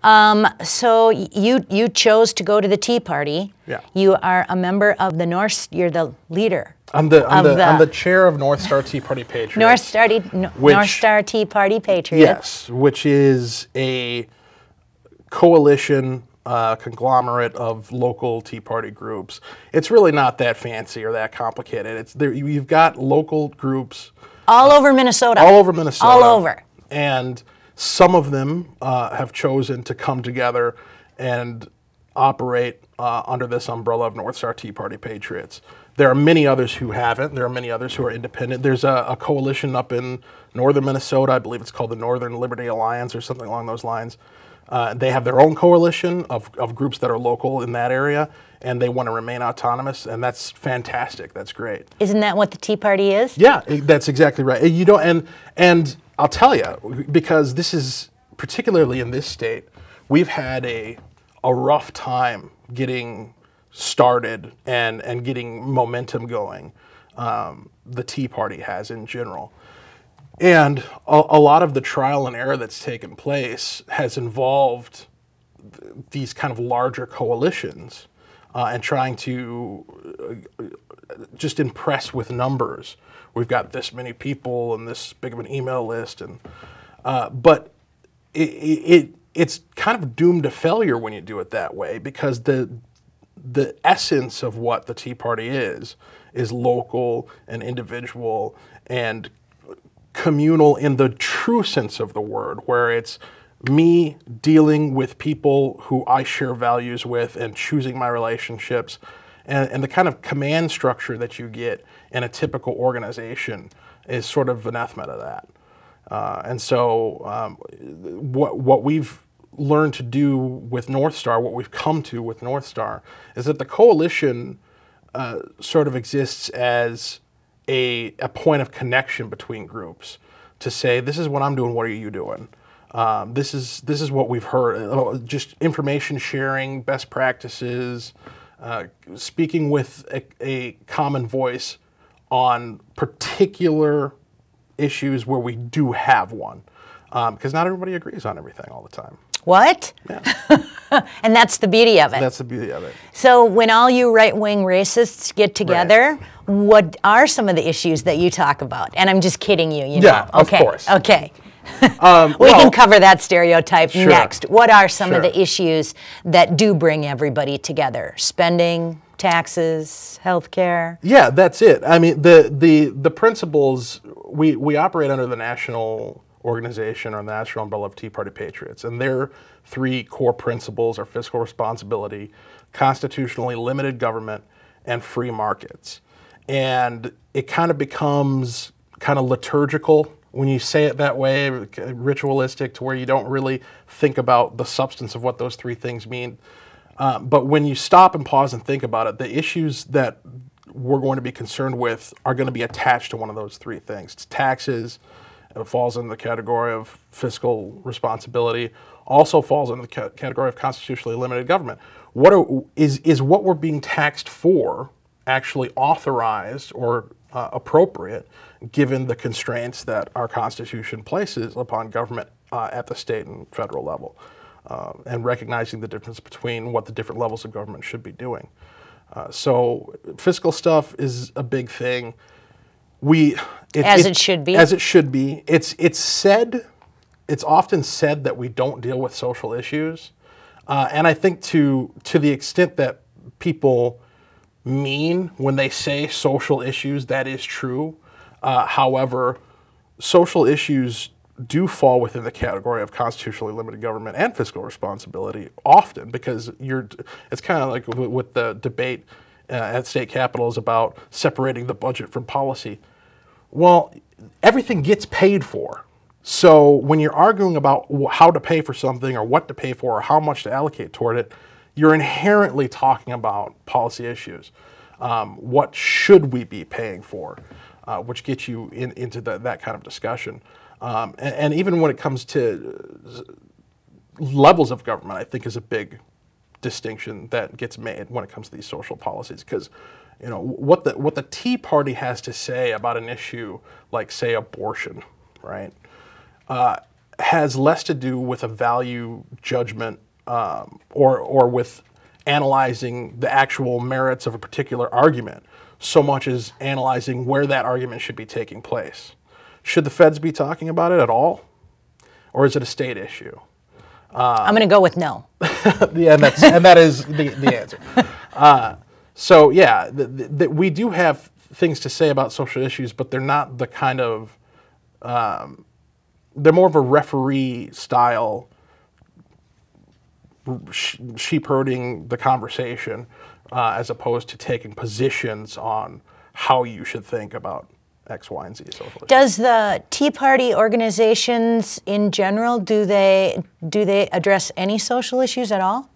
So you chose to go to the Tea Party. Yeah. You are a member of the you're the leader. I'm the chair of North Star Tea Party Patriots. North Star Tea Party Patriots. Yes, which is a coalition, conglomerate of local Tea Party groups. It's really not that fancy or that complicated. It's there. You've got local groups all over Minnesota. All over Minnesota. All over. And some of them have chosen to come together and operate under this umbrella of North Star Tea Party Patriots. There are many others who haven't. There are many others who are independent. There's a coalition up in northern Minnesota. I believe it's called the Northern Liberty Alliance or something along those lines. They have their own coalition of groups that are local in that area, and they want to remain autonomous, and that's fantastic. That's great. Isn't that what the Tea Party is? Yeah, that's exactly right. You don't, and I'll tell you, because this is particularly in this state, we've had a rough time getting started and getting momentum going. The Tea Party has in general. And a lot of the trial and error that's taken place has involved these kind of larger coalitions and trying to just impress with numbers. We've got this many people and this big of an email list, and but it's kind of doomed to failure when you do it that way, because the essence of what the Tea Party is local and individual and communal in the true sense of the word, where it's me dealing with people who I share values with and choosing my relationships, and the kind of command structure that you get in a typical organization is sort of anathema to that. And so what we've learned to do with North Star, what we've come to with North Star, is that the coalition sort of exists as a point of connection between groups to say, this is what I'm doing, what are you doing? This is what we've heard, just information sharing, best practices, speaking with a common voice on particular issues where we do have one, because not everybody agrees on everything all the time. What? Yeah. And that's the beauty of it. That's the beauty of it. So when all you right-wing racists get together, right, what are some of the issues that you talk about? And I'm just kidding you, you know. Yeah, okay. Of course. Okay. We can cover that stereotype next. What are some of the issues that do bring everybody together? Spending, taxes, healthcare? Yeah, that's it. I mean, the principles, we operate under the national organization or the national umbrella of Tea Party Patriots, and their three core principles are fiscal responsibility, constitutionally limited government, and free markets. And it kind of becomes kind of liturgical when you say it that way, ritualistic, to where you don't really think about the substance of what those three things mean. But when you stop and pause and think about it, the issues that we're going to be concerned with are going to be attached to one of those three things. It's taxes. It falls in the category of fiscal responsibility, also falls in the category of constitutionally limited government. Is what we're being taxed for actually authorized or appropriate, given the constraints that our Constitution places upon government at the state and federal level, and recognizing the difference between what the different levels of government should be doing. So fiscal stuff is a big thing. As it should be. As it should be. It's often said that we don't deal with social issues, and I think to the extent that people mean when they say social issues, that is true. However, social issues do fall within the category of constitutionally limited government and fiscal responsibility often, because it's kind of like with the debate at state capitals about separating the budget from policy. Well, everything gets paid for. So when you're arguing about how to pay for something or what to pay for or how much to allocate toward it, you're inherently talking about policy issues. What should we be paying for? Which gets you into that kind of discussion. And even when it comes to levels of government, I think is a big distinction that gets made when it comes to these social policies, because what the Tea Party has to say about an issue like, say, abortion, right? has less to do with a value judgment or with analyzing the actual merits of a particular argument, so much as analyzing where that argument should be taking place. Should the feds be talking about it at all? Or is it a state issue? I'm going to go with no. Yeah, and that is the answer. So yeah, we do have things to say about social issues, but they're not the kind of, they're more of a referee style, sheep herding the conversation, as opposed to taking positions on how you should think about X, Y, and Z social issues. Does the Tea Party organizations in general, do they address any social issues at all?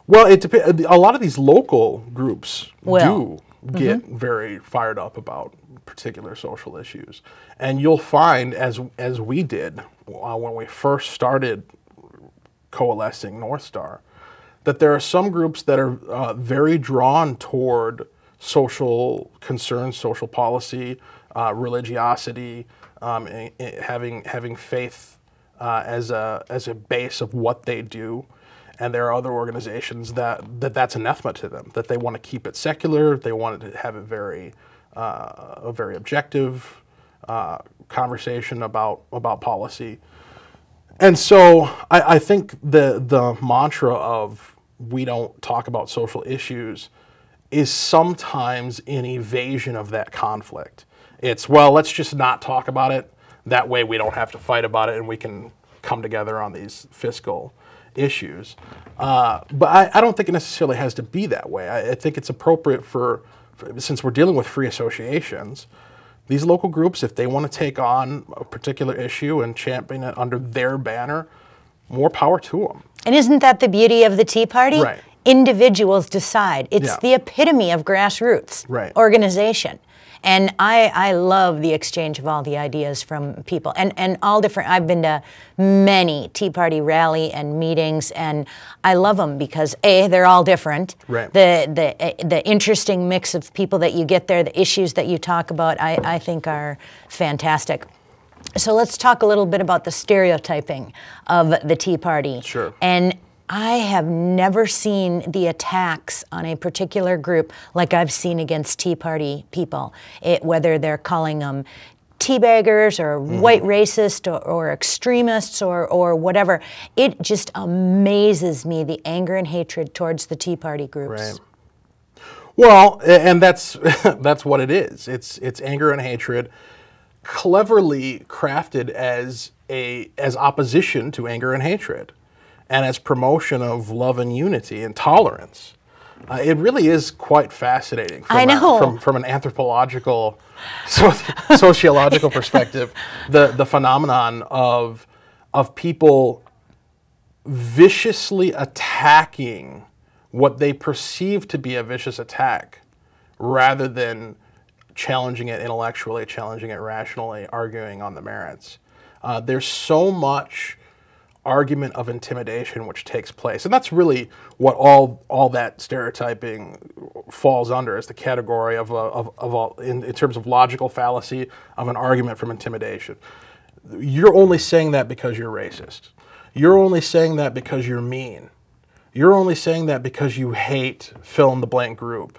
Well, it depends. A lot of these local groups do get very fired up about particular social issues, and you'll find, as we did when we first started coalescing North Star, that there are some groups that are very drawn toward social concerns, social policy, religiosity, having faith as a base of what they do. And there are other organizations that's anathema to them, that they want to keep it secular, they want to have it a very objective conversation about policy. And so I think the mantra of we don't talk about social issues is sometimes an evasion of that conflict. It's, well, let's just not talk about it. That way we don't have to fight about it and we can come together on these fiscal issues. But I don't think it necessarily has to be that way. I think it's appropriate since we're dealing with free associations, these local groups, if they want to take on a particular issue and champion it under their banner, more power to them. And isn't that the beauty of the Tea Party? Right. Individuals decide. It's the epitome of grassroots organization. And I love the exchange of all the ideas from people and all different. I've been to many Tea Party rally and meetings, and I love them because A, they're all different. Right. The interesting mix of people that you get there, the issues that you talk about, I think are fantastic. So let's talk a little bit about the stereotyping of the Tea Party. Sure. And I have never seen the attacks on a particular group like I've seen against Tea Party people, whether they're calling them teabaggers or white racist or extremists or whatever. It just amazes me, the anger and hatred towards the Tea Party groups. Right. Well, and that's that's what it is. It's anger and hatred, cleverly crafted as opposition to anger and hatred, and as promotion of love and unity and tolerance. It really is quite fascinating from an anthropological, sociological perspective, the phenomenon of people viciously attacking what they perceive to be a vicious attack rather than challenging it intellectually, challenging it rationally, arguing on the merits. There's so much argument of intimidation which takes place, and that's really what all that stereotyping falls under, is the category of in terms of logical fallacy of an argument from intimidation. You're only saying that because you're racist. You're only saying that because you're mean. You're only saying that because you hate fill in the blank group.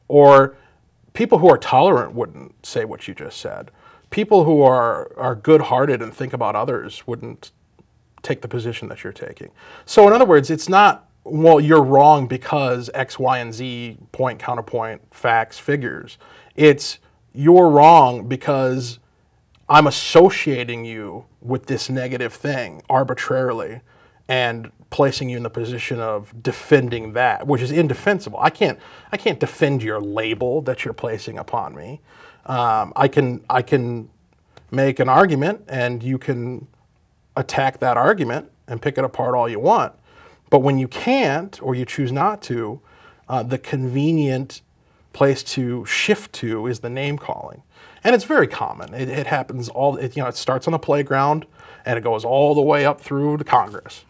Or people who are tolerant wouldn't say what you just said. People who are good-hearted and think about others wouldn't take the position that you're taking. So in other words, it's not, well, you're wrong because X, Y, and Z, point, counterpoint, facts, figures. It's, you're wrong because I'm associating you with this negative thing arbitrarily and placing you in the position of defending that, which is indefensible. I can't defend your label that you're placing upon me. I can make an argument, and you can attack that argument and pick it apart all you want. But when you can't, or you choose not to, the convenient place to shift to is the name calling, and it's very common. It happens it starts on the playground and it goes all the way up through to Congress,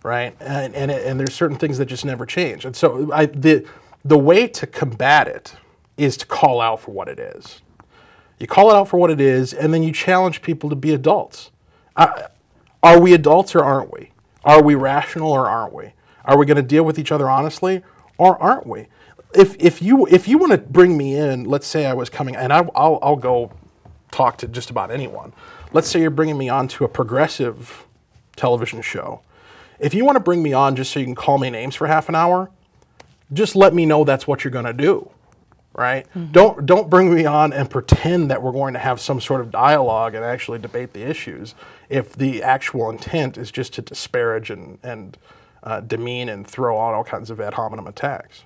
right? And there's certain things that just never change. And so the way to combat it is to call out for what it is. You call it out for what it is, and then you challenge people to be adults Are we adults or aren't we? Are we rational or aren't we? Are we going to deal with each other honestly or aren't we? If you want to bring me in, let's say I was coming, and I'll go talk to just about anyone. Let's say you're bringing me on to a progressive television show. If you want to bring me on just so you can call me names for half an hour, just let me know that's what you're going to do, right? Don't bring me on and pretend that we're going to have some sort of dialogue and actually debate the issues if the actual intent is just to disparage and demean and throw out all kinds of ad hominem attacks.